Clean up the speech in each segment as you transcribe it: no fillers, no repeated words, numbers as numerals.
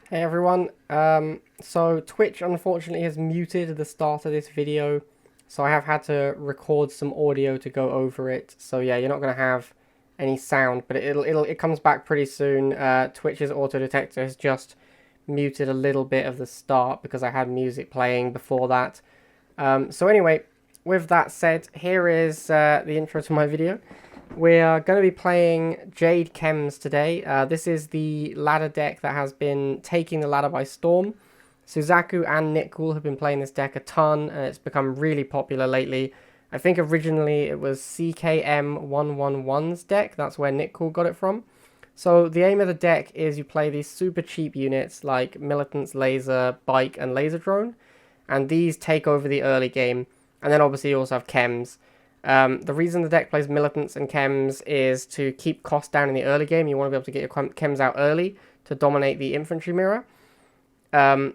Hey everyone, so Twitch unfortunately has muted the start of this video, so I have had to record some audio to go over it. So yeah, you're not going to have any sound, but it comes back pretty soon. Twitch's auto detector has just muted a little bit of the start because I had music playing before that. So anyway, with that said, here is the intro to my video. We are going to be playing Jade Chems today. This is the ladder deck that has been taking the ladder by storm. Suzaku and Nick Cool have been playing this deck a ton, and it's become really popular lately. I think originally it was CKM111's deck. That's where Nick Cool got it from. So the aim of the deck is you play these super cheap units like Militant's Laser, Bike, and Laser Drone. And these take over the early game. And then obviously you also have Chems. The reason the deck plays Militants and Chems is to keep costs down in the early game. You want to be able to get your Chems out early to dominate the infantry mirror.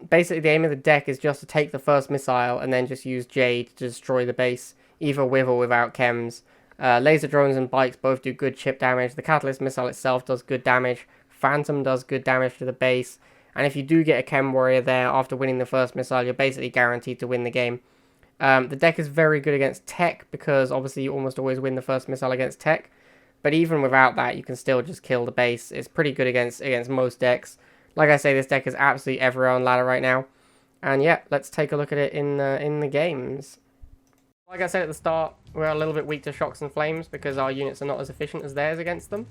Basically, the aim of the deck is just to take the first missile and then just use Jade to destroy the base, either with or without Chems. Laser drones and bikes both do good chip damage. The Catalyst missile itself does good damage. Phantom does good damage to the base. And if you do get a Chem warrior there after winning the first missile, you're basically guaranteed to win the game. The deck is very good against tech because obviously you almost always win the first missile against tech. But even without that, you can still just kill the base. It's pretty good against most decks. Like I say, this deck is absolutely everywhere on ladder right now. And yeah, let's take a look at it in the games. Like I said at the start, we're a little bit weak to shocks and flames because our units are not as efficient as theirs against them.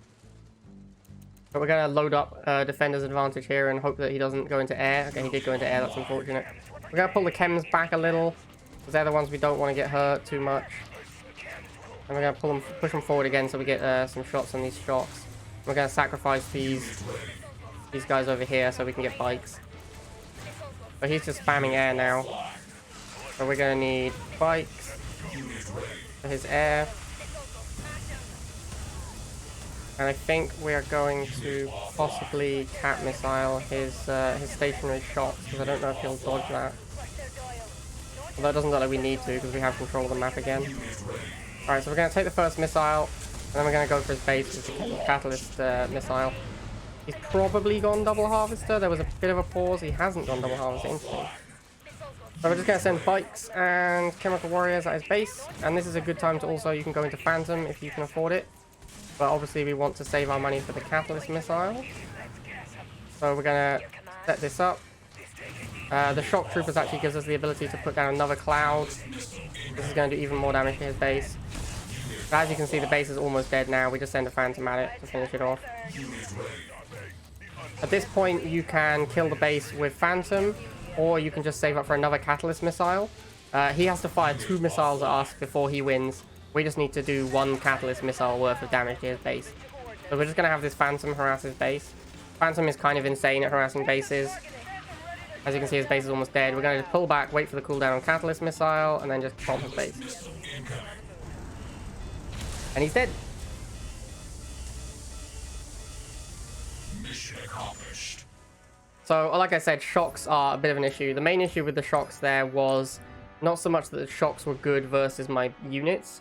But we're going to load up Defender's advantage here and hope that he doesn't go into air. Okay, he did go into air, that's unfortunate. We're going to pull the Chems back a little, because they're the ones we don't want to get hurt too much. And we're going to push them forward again so we get some shots on these shocks. We're going to sacrifice these guys over here so we can get bikes. But he's just spamming air now. So we're going to need bikes for his air. And I think we are going to possibly cat missile his stationary shots, because I don't know if he'll dodge that. Although it doesn't look like we need to because we have control of the map again. Alright, so we're going to take the first missile, and then we're going to go for his base with the Catalyst missile. He's probably gone double harvester. There was a bit of a pause. He hasn't gone double harvester. Interesting. So we're just going to send bikes and chemical warriors at his base. And this is a good time to also, you can go into Phantom if you can afford it. But obviously we want to save our money for the Catalyst missile. So we're going to set this up. The Shock Troopers actually gives us the ability to put down another cloud. This is going to do even more damage to his base. But as you can see, the base is almost dead now. We just send a Phantom at it to finish it off. At this point, you can kill the base with Phantom, or you can just save up for another Catalyst missile. He has to fire 2 missiles at us before he wins. We just need to do 1 Catalyst missile worth of damage to his base. So we're just going to have this Phantom harass his base. Phantom is kind of insane at harassing bases. As you can see, his base is almost dead. We're going to pull back, wait for the cooldown on Catalyst missile, and then just bomb his base. And he's dead. Mission accomplished. So, like I said, shocks are a bit of an issue. The main issue with the shocks there was not so much that the shocks were good versus my units,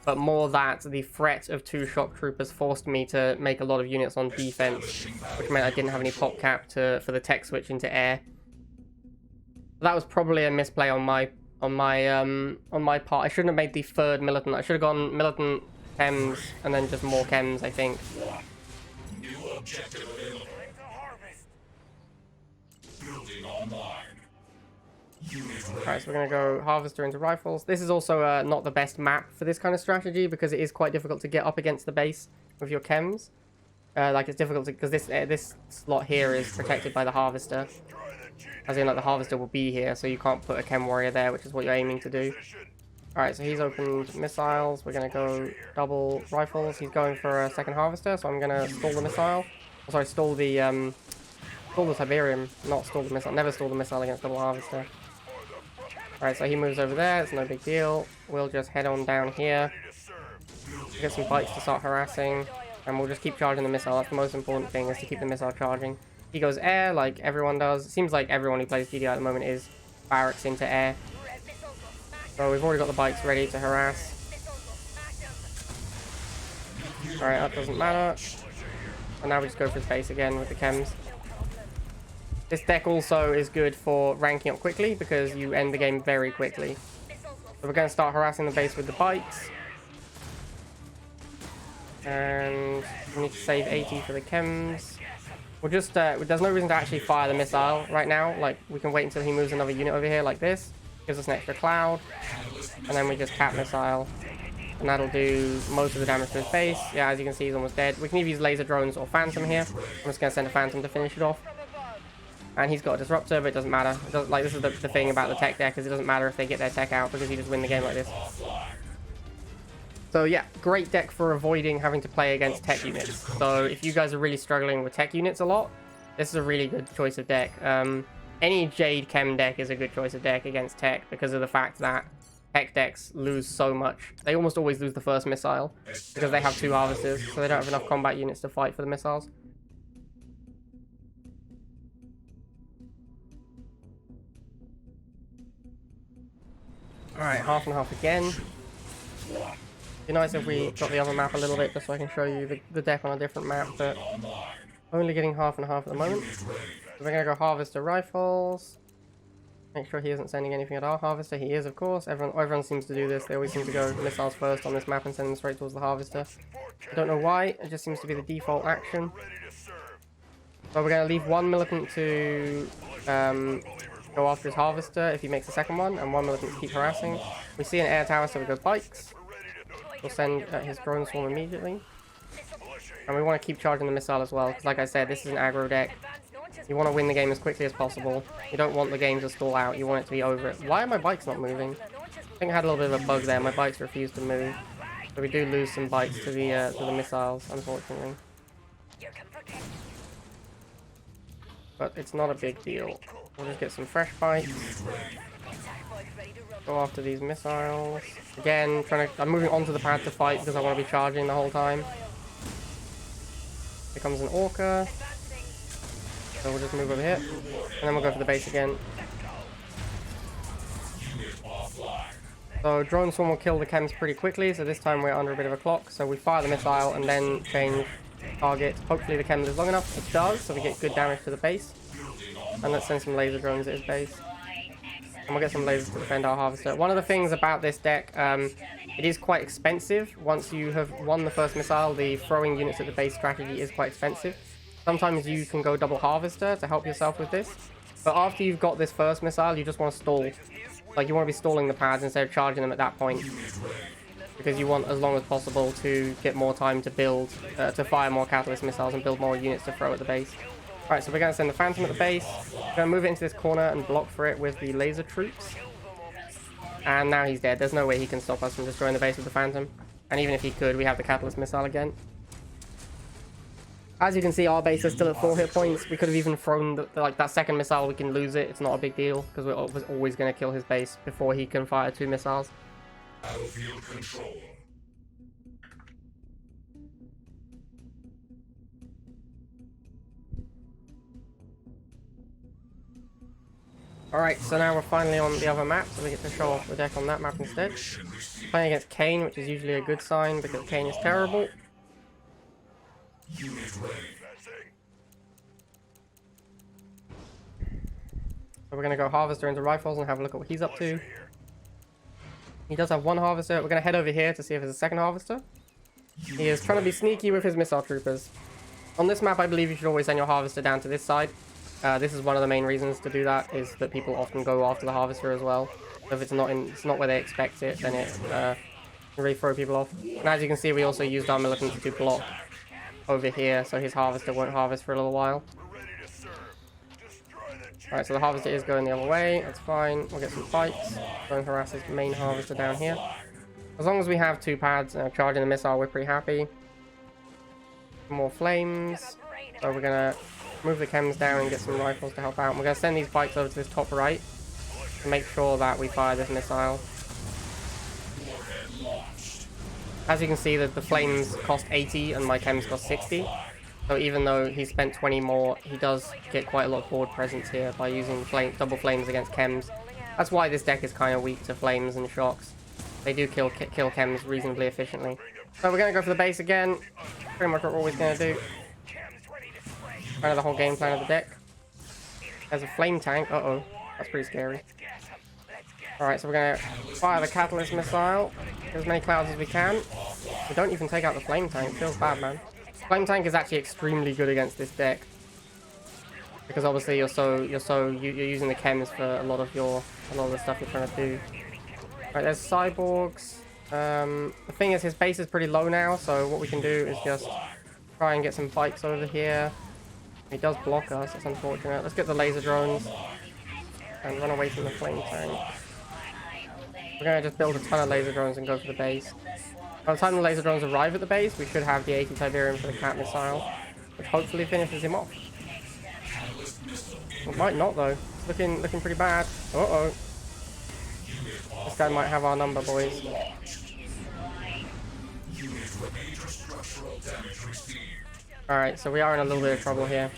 but more that the threat of 2 shock troopers forced me to make a lot of units on defense, which meant I didn't have any pop cap for the tech switch into air. That was probably a misplay on my part. I shouldn't have made the 3rd militant. I should have gone militant chems and then just more chems, I think. New objective available. Building online. Alright, so we're going to go harvester into rifles. This is also not the best map for this kind of strategy because it is quite difficult to get up against the base with your chems. Like it's difficult because this slot here is protected by the harvester. As in, like, the harvester will be here, so you can't put a chem warrior there, which is what you're aiming to do. Alright, so he's opened missiles. We're going to go double rifles. He's going for a second harvester, so I'm going to stall the missile. Oh, sorry, stall the Tiberium, not stall the missile. Never stall the missile against double harvester. Alright, so he moves over there. It's no big deal. We'll just head on down here. Get some bikes to start harassing. And we'll just keep charging the missile. That's the most important thing, is to keep the missile charging. He goes air, like everyone does. It seems like everyone who plays GDI at the moment is barracks into air. So we've already got the bikes ready to harass. Alright, that doesn't matter. And now we just go for his base again with the chems. This deck also is good for ranking up quickly because you end the game very quickly. So we're going to start harassing the base with the bites. And we need to save 80 for the chems. We'll just, there's no reason to actually fire the missile right now. Like, we can wait until he moves another unit over here like this. Gives us an extra cloud. And then we just cap missile. And that'll do most of the damage to his base. Yeah, as you can see, he's almost dead. We can either use laser drones or phantom here. I'm just going to send a phantom to finish it off. And he's got a disruptor, but it doesn't matter. It doesn't, like, this is the thing about the tech deck, is it doesn't matter if they get their tech out because you just win the game like this. So yeah, great deck for avoiding having to play against tech units. So if you guys are really struggling with tech units a lot, this is a really good choice of deck. Any Jade Chem deck is a good choice of deck against tech because of the fact that tech decks lose so much. They almost always lose the first missile because they have 2 harvesters, so they don't have enough combat units to fight for the missiles. Alright, half and half again. Be nice if we got the other map a little bit just so I can show you the deck on a different map, but only getting half and half at the moment. So we're going to go harvester rifles. Make sure he isn't sending anything at our harvester. He is, of course. Everyone seems to do this. They always seem to go missiles first on this map and send them straight towards the harvester. I don't know why. It just seems to be the default action. So we're going to leave 1 militant to go after his harvester if he makes a second one, and 1 militant to keep harassing. We see an air tower, so we go bikes. We'll send his drone swarm immediately. And we want to keep charging the missile as well, because like I said, this is an aggro deck. You want to win the game as quickly as possible. You don't want the game to stall out. You want it to be over it. Why are my bikes not moving? I think I had a little bit of a bug there. My bikes refused to move. So we do lose some bikes to the missiles, unfortunately. But it's not a big deal. We'll just get some fresh bikes. Go after these missiles. Again, I'm moving onto the pad to fight because I want to be charging the whole time. Here comes an orca. So we'll just move over here. And then we'll go for the base again. So drone swarm will kill the chems pretty quickly, so this time we're under a bit of a clock. So we fire the missile and then change target. Hopefully the chem is long enough. It does, so we get good damage to the base. And let's send some laser drones at his base. And we'll get some lasers to defend our harvester. One of the things about this deck, it is quite expensive. Once you have won the first missile, the throwing units at the base strategy is quite expensive. Sometimes you can go double harvester to help yourself with this. But after you've got this first missile, you just want to stall. Like, you want to be stalling the pads instead of charging them at that point. Because you want as long as possible to get more time to build, to fire more catalyst missiles and build more units to throw at the base. Alright, so we're going to send the phantom at the base. We're going to move it into this corner and block for it with the laser troops. And now he's dead. There's no way he can stop us from destroying the base with the phantom. And even if he could, we have the catalyst missile again. As you can see, our base is still at 4 hit points. We could have even thrown like that second missile. We can lose it. It's not a big deal because we're always going to kill his base before he can fire 2 missiles. Battlefield control. Alright, so now we're finally on the other map, so we get to show off the deck on that map instead. Playing against Kane, which is usually a good sign because Kane is terrible. So we're going to go harvester into rifles and have a look at what he's up to. He does have 1 harvester. We're going to head over here to see if there's a second harvester. He is trying to be sneaky with his missile troopers. On this map, I believe you should always send your harvester down to this side. This is one of the main reasons to do that, is that people often go after the harvester as well. So if it's not where they expect it, then it can really throw people off. And as you can see, we also used our militants to block over here, so his harvester won't harvest for a little while. Alright, so the harvester is going the other way. That's fine. We'll get some fights. Go and harass his main harvester down here. As long as we have 2 pads charging the missile, we're pretty happy. More flames. So we're going to move the chems down and get some rifles to help out. And we're going to send these bikes over to this top right to make sure that we fire this missile. As you can see, that the flames cost 80 and my chems cost 60. So even though he spent 20 more, he does get quite a lot of board presence here by using double flames against chems. That's why this deck is kind of weak to flames and shocks. They do kill chems reasonably efficiently. So we're going to go for the base again. Pretty much what we're always going to do. Kind of the whole game plan of the deck. There's a flame tank. Uh-oh. That's pretty scary. Alright, so we're going to fire the catalyst missile. Get as many clouds as we can. We don't even take out the flame tank. Feels bad, man. Flame tank is actually extremely good against this deck. Because obviously you're using the chems for a lot of the stuff you're trying to do. Alright, there's cyborgs. The thing is, his base is pretty low now, so what we can do is just try and get some bikes over here. He does block us, it's unfortunate. Let's get the laser drones and run away from the flame tank. We're going to just build a ton of laser drones and go for the base. By the time the laser drones arrive at the base, we should have the 80 Tiberium for the cat missile, which hopefully finishes him off. It might not though. It's looking pretty bad. Uh-oh. This guy might have our number, boys. Alright, so we are in a little bit of trouble here.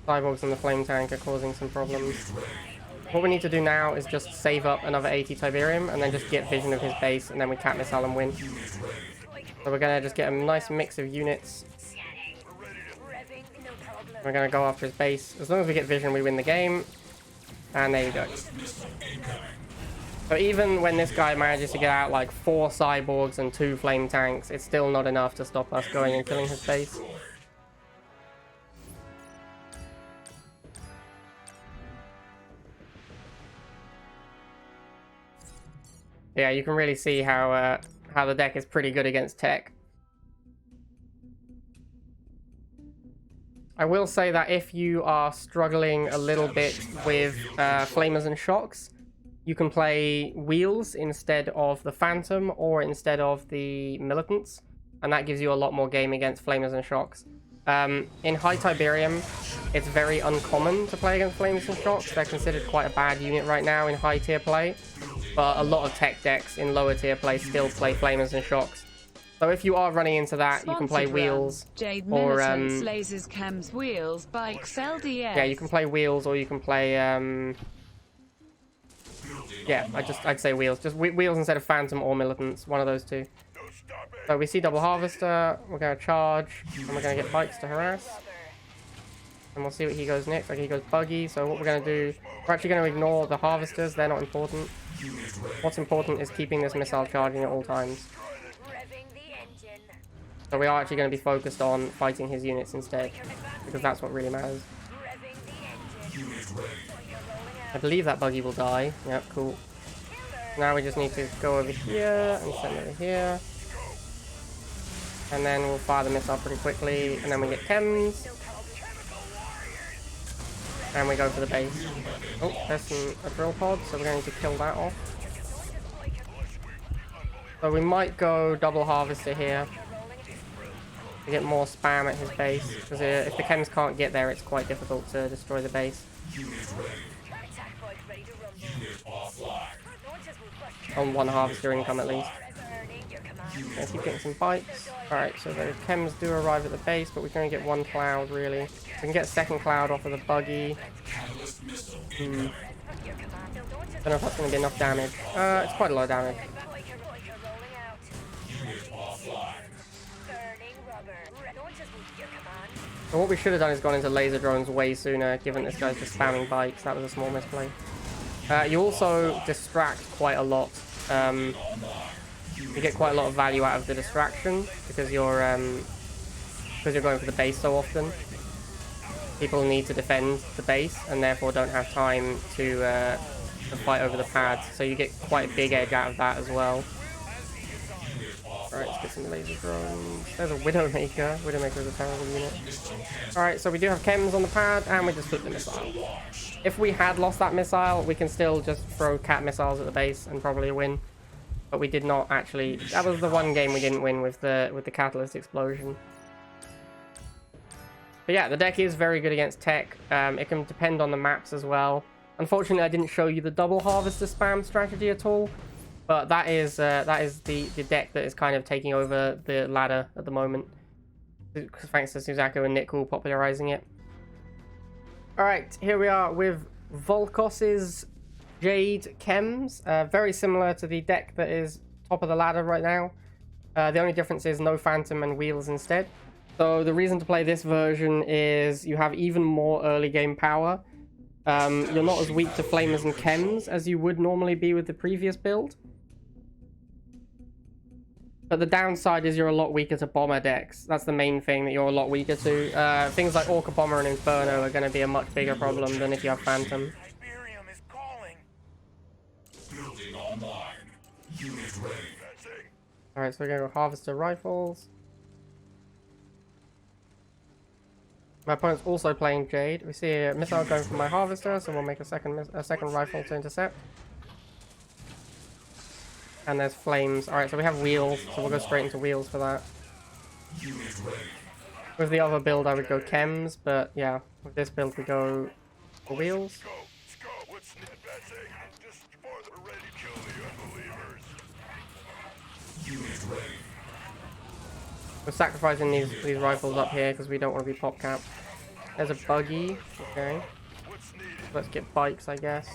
Cyborgs and the flame tank are causing some problems. What we need to do now is just save up another 80 Tiberium and then just get vision of his base, and then we cat missile and win. So we're going to just get a nice mix of units. We're going to go after his base. As long as we get vision, we win the game. And there you go. So even when this guy manages to get out like 4 cyborgs and 2 flame tanks, it's still not enough to stop us going and killing his base. Yeah, you can really see how the deck is pretty good against tech. I will say that if you are struggling a little bit with flamers and shocks, you can play wheels instead of the phantom or instead of the militants, and that gives you a lot more game against flamers and shocks. In high Tiberium, it's very uncommon to play against flamers and shocks. They're considered quite a bad unit right now in high tier play, but a lot of tech decks in lower tier play still play flamers and shocks. So if you are running into that, you can play wheels, Jade or lasers, chems, wheels, bikes, LDS. yeah, you can play wheels, or you can play yeah, I'd say wheels, just wheels instead of phantom or militants, one of those two. So we see double harvester, we're going to charge, and we're going to get bikes to harass. And we'll see what he goes next. Like, he goes buggy. So what we're going to do, we're actually going to ignore the harvesters. They're not important. What's important is keeping this missile charging at all times. So we are actually going to be focused on fighting his units instead, because that's what really matters. I believe that buggy will die. Yep, cool. Now we just need to go over here and send over here. And then we'll fire the missile pretty quickly, and then we get chems. And we go for the base. Oh, there's a drill pod, so we're going to kill that off. So we might go double harvester here to get more spam at his base, because if the chems can't get there, it's quite difficult to destroy the base. On one harvester income at least. Let's keep getting some bikes. Alright, so the chems do arrive at the base, but we can only get 1 cloud really. We can get a second cloud off of the buggy. Don't know if that's going to be enough damage. It's quite a lot of damage. So what we should have done is gone into laser drones way sooner, given this guy's just spamming bikes. That was a small misplay. You also distract quite a lot. You get quite a lot of value out of the distraction because you're going for the base so often. People need to defend the base and therefore don't have time to fight over the pads. So you get quite a big edge out of that as well. Alright, let's get some laser drones. There's a Widowmaker. Widowmaker is a terrible unit. Alright, so we do have chems on the pad, and we just flip the missile. If we had lost that missile, we can still just throw cat missiles at the base and probably win. But we did not actually. That was the one game we didn't win with the catalyst explosion. But yeah, the deck is very good against tech. It can depend on the maps as well. Unfortunately, I didn't show you the double harvester spam strategy at all. But that is the deck that is kind of taking over the ladder at the moment. Thanks to Suzaku and Nickul popularizing it. Alright, here we are with Volkos's Jade Chems. Very similar to the deck that is top of the ladder right now. The only difference is no Phantom and Wheels instead. So the reason to play this version is you have even more early game power. You're not as weak to flamers and chems as you would normally be with the previous build. But the downside is you're a lot weaker to bomber decks. That's the main thing that you're a lot weaker to. Things like Orca Bomber and Inferno are going to be a much bigger problem than if you have Phantom. Hyperium is calling. Building online. Unit ready. Alright, so we're going to go Harvester Rifles. My opponent's also playing Jade. We see a missile going from my Harvester, so we'll make a second rifle to intercept. And there's flames. Alright, so we have wheels, so we'll go straight into wheels for that. Unit ready. With the other build, I would go chems, but yeah, with this build, we go for wheels. What's advancing? Destroy the ready to kill the unbelievers. Unit ready. We're sacrificing these rifles up here because we don't want to be pop capped. There's a buggy. Okay. What's needed? Let's get bikes, I guess.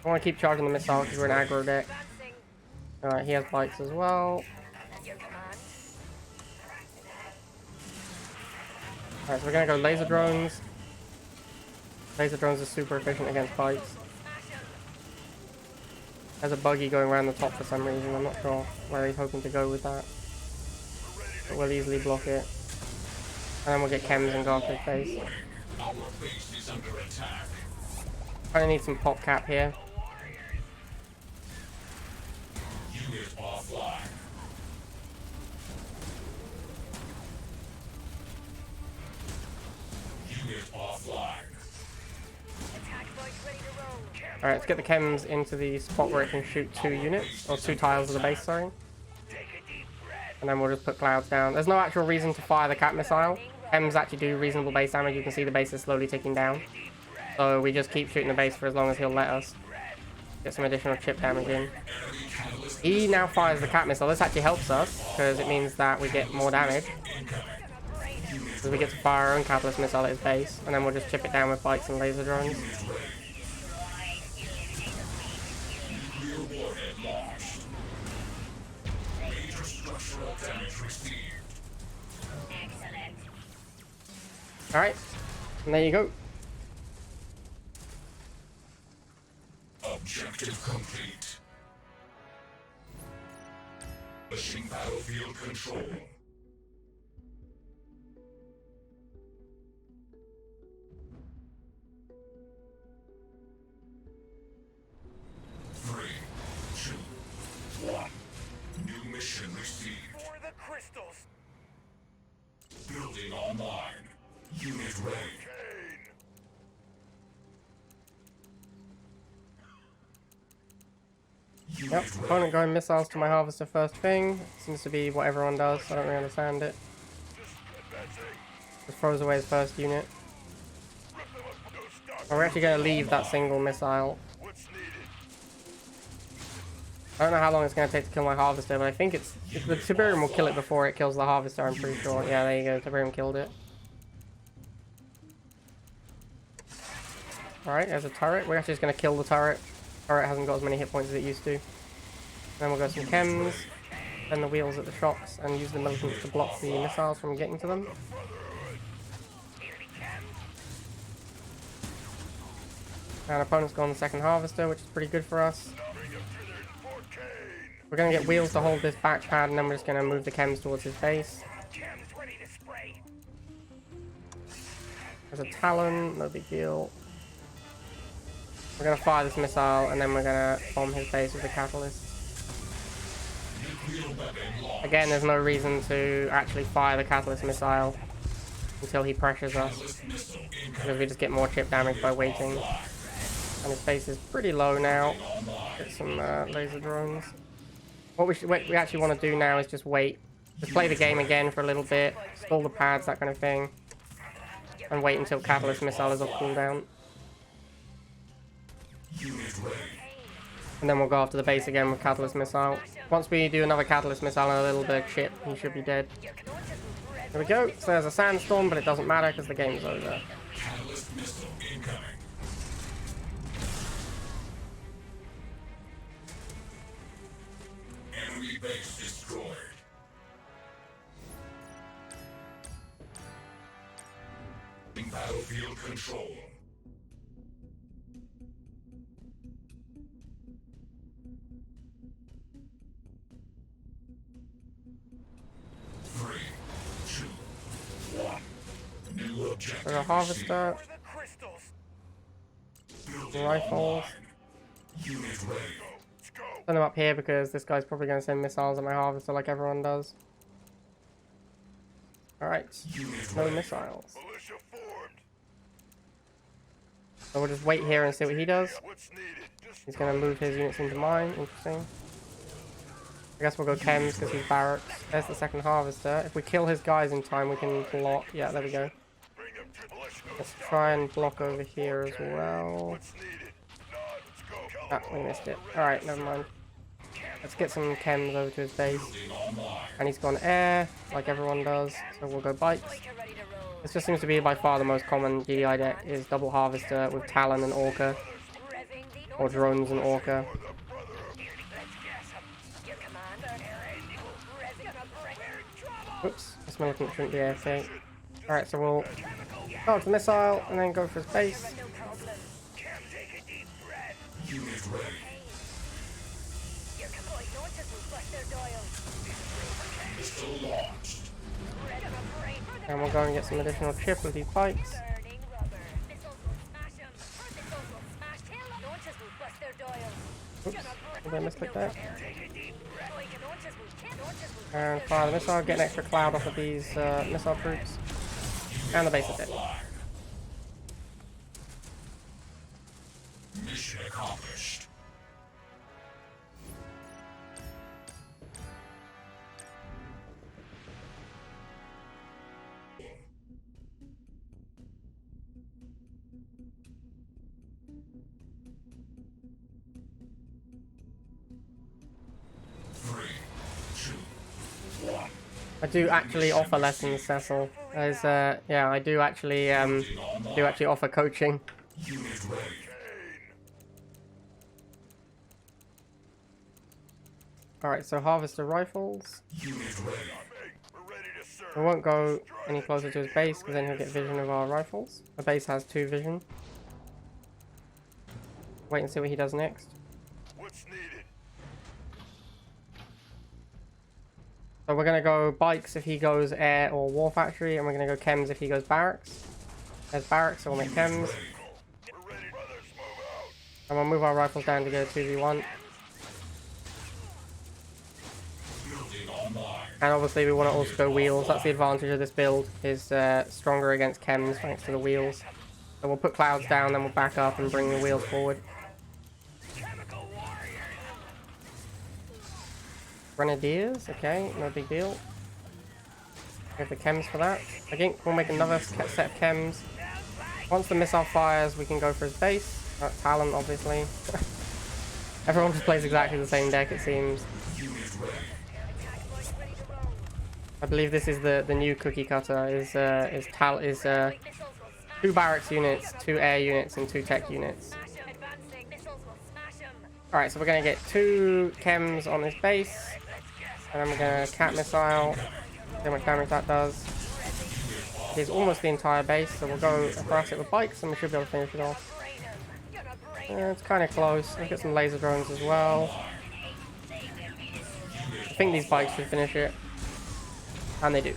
I want to keep charging the missile because we're an aggro deck. Alright, he has bikes as well. Alright, so we're gonna go laser drones. Laser drones are super efficient against bikes. There's a buggy going around the top for some reason. I'm not sure where he's hoping to go with that. But we'll easily block it. And then we'll get chems and go off his base. Our base is under attack. I need some pop cap here. Unit offline. Unit offline. Alright, let's get the chems into the spot where it can shoot 2 units, or 2 tiles of the base, sorry. And then we'll just put clouds down. There's no actual reason to fire the cat missile. Chems actually do reasonable base damage. You can see the base is slowly ticking down. So we just keep shooting the base for as long as he'll let us. Get some additional chip damage in. He now fires the cat missile. This actually helps us, because it means that we get more damage. Because we get to fire our own catalyst missile at his base. And then we'll just chip it down with bikes and laser drones. Nuclear warhead launched. Major structural damage received. Alright, and there you go. Objective complete. Pushing battlefield control. Three, two, one. New mission received. For the crystals. Building online. Unit ready. Kane. Unit Yep, ready. opponent going missiles to my harvester first thing. Seems to be what everyone does, so I don't really understand it. Advancing. Just throws away his first unit. Rip them up. No stop. We're actually going to leave that single missile. What's needed? I don't know how long it's going to take to kill my harvester, but I think it's... The Tiberium will kill it before it kills the harvester, I'm pretty sure. Yeah, there you go, Tiberium killed it. Alright, there's a turret. We're actually just going to kill the turret. Turret hasn't got as many hit points as it used to. Then we'll go some chems, then the wheels at the shops, and use the militants to block the missiles from getting to them. And opponent's gone the second harvester, which is pretty good for us. We're going to get wheels to hold this batch pad, and then we're just going to move the chems towards his base. Chems ready to spray. There's a Talon, no big deal. We're going to fire this missile, and then we're going to bomb his base with the catalyst. Nuclear weapon launched. Again, there's no reason to actually fire the catalyst missile until he pressures us, Catalyst missile incoming. because we just get more chip damage by waiting. And his base is pretty low now. Get some laser drones. What we actually want to do now is just wait. Just play the game again for a little bit, stall the pads, that kind of thing. And wait until catalyst missile is off cooldown. Unit ready. And then we'll go after the base again with catalyst missile. Once we do another catalyst missile and a little bit of chip, he should be dead. There we go. So there's a sandstorm, but it doesn't matter because the game's over. Catalyst missile incoming. Enemy base destroyed. Battlefield control. Three, two, one. New objective There's a harvester, For the crystals. Building rifles. online. Unit ready. Let's go. Send them up here because this guy's probably going to send missiles at my harvester like everyone does. Alright, Unit no ready. missiles. Militia formed. So we'll just wait here and see what he does. What's needed? Just He's going to move his units into mine. Interesting. I guess we'll go chems because he's barracks. There's the second harvester. If we kill his guys in time, we can block. Yeah, there we go. bring them to militia. Let's try and block over here as well. What's needed? Nod. Let's go. Ah, we missed it. Alright, never mind. Let's get some chems over to his base. Building online. And he's gone air, like everyone does. So we'll go bikes. This just seems to be by far the most common GDI deck, is double harvester with Talon and Orca. Or drones and Orca. Oops, this militant shouldn't be AFK. Alright, so we'll charge the missile and then go for his base. Unit ready. Missile launched. And we'll go and get some additional chip with these bikes. Oops, did I misclick that? And fire the missile, get an extra cloud off of these missile troops. And the base is dead. Mission accomplished. Three, two, one. I do actually offer lessons, Cecil. As yeah, I do actually offer coaching. Unit ready. Alright, so harvester rifles. Unit ready. We're ready to serve. We won't go any closer to his base because then he'll get vision of our rifles. The base has 2 vision. Wait and see what he does next. What's needed? So we're gonna go bikes if he goes air or war factory, and we're gonna go chems if he goes barracks. There's barracks, so we'll make chems. We're ready. Brothers, move out. And we'll move our rifles down to go 2v1. Building online. And obviously we want to also go wheels. That's the advantage of this build, is stronger against chems thanks to the wheels. So we'll put clouds down, then we'll back up and bring the wheels forward. Grenadiers, okay, no big deal. We have the chems for that. I think we'll make another set of chems. Once the missile fires, we can go for his base. Talon, obviously. Everyone just plays exactly the same deck, it seems. Unit ready. I believe this is the new cookie cutter. Is 2 barracks units, 2 air units, and 2 tech units. Alright, so we're gonna get 2 chems on this base. And then we're gonna cat missile. See how much damage that does. It's almost the entire base, so we'll go across it with bikes and we should be able to finish it off. It's kind of close. We'll get some laser drones as well. I think these bikes should finish it. And they do.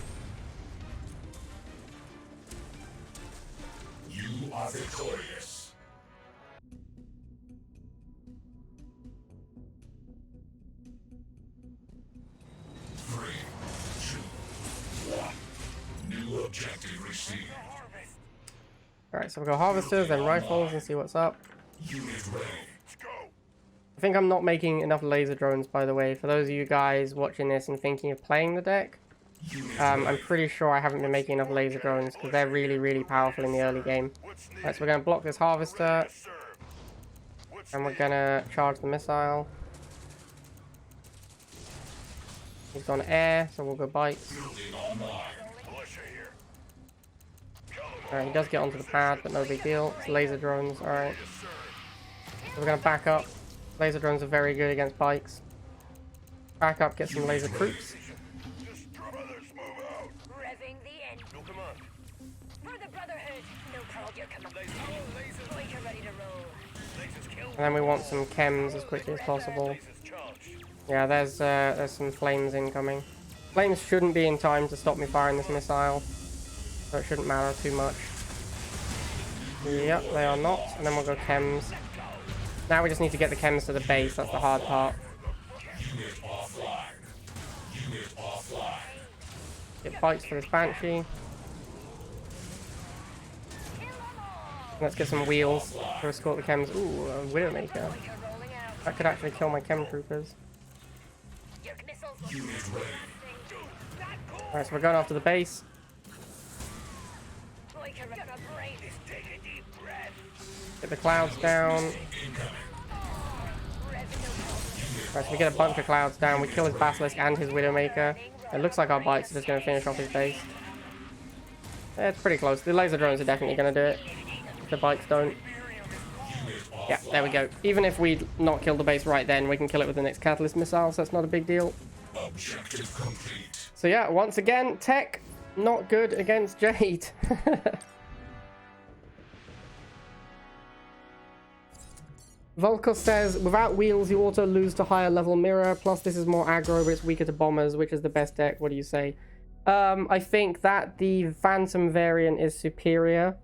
You are victorious. Three, two, one. New objective received. Alright, so we'll go harvesters, then rifles, and see what's up. Unit ready. Let's go. I think I'm not making enough laser drones, by the way. For those of you guys watching this and thinking of playing the deck, I'm pretty sure I haven't been making enough laser drones because they're really, really powerful in the early game. What's needed? Alright, so we're going to block this harvester, Serve. What's and we're needed? going to charge the missile. He's gone air, so we'll go bikes. Building online. Militia here. Kill 'em all. Alright, he does get onto the pad, but no big deal. It's laser drones, alright. So we're going to back up. Laser drones are very good against bikes. Back up, get some laser troops. Brothers, move out. Revving the end No, come on. for the Brotherhood. No problem. And then we want some chems as quickly as possible. Yeah, there's some flames incoming. Flames shouldn't be in time to stop me firing this missile, so it shouldn't matter too much. Yep, they are not. And then we'll go chems. Now we just need to get the chems to the base. That's the hard part. Unit offline. Unit offline. Get bites for this Banshee. Let's get some wheels to escort the chems. Ooh, a Widowmaker. That could actually kill my chem troopers. Unit ready. Alright, so we're going after the base. Get the clouds down. Alright, so we get a bunch of clouds down. We kill his Basilisk and his Widowmaker. It looks like our bites are just going to finish off his base. Yeah, it's pretty close. The laser drones are definitely going to do it. If the bites don't. Yeah, there we go. Even if we not kill the base right then, we can kill it with the next Catalyst missile, so that's not a big deal. Objective complete. So yeah, once again, tech not good against Jade. Volkos says, without wheels, you auto lose to higher level mirror. Plus, this is more aggro, but it's weaker to bombers. Which is the best deck? What do you say? I think that the Phantom variant is superior,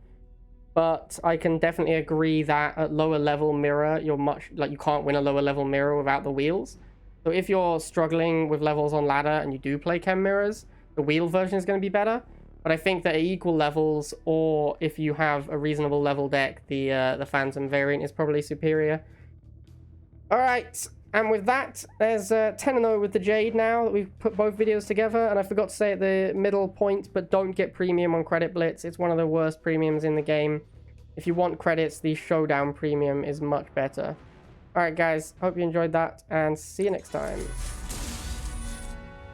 but I can definitely agree that at lower level mirror, you're you can't win a lower level mirror without the wheels. So if you're struggling with levels on ladder and you do play chem mirrors, the wheel version is going to be better. But I think that at equal levels, or if you have a reasonable level deck, the Phantom variant is probably superior. Alright, and with that, there's 10-0 with the Jade now that we've put both videos together. And I forgot to say at the middle point, but don't get premium on Credit Blitz. It's one of the worst premiums in the game. If you want credits, the Showdown premium is much better. Alright guys, hope you enjoyed that, and see you next time.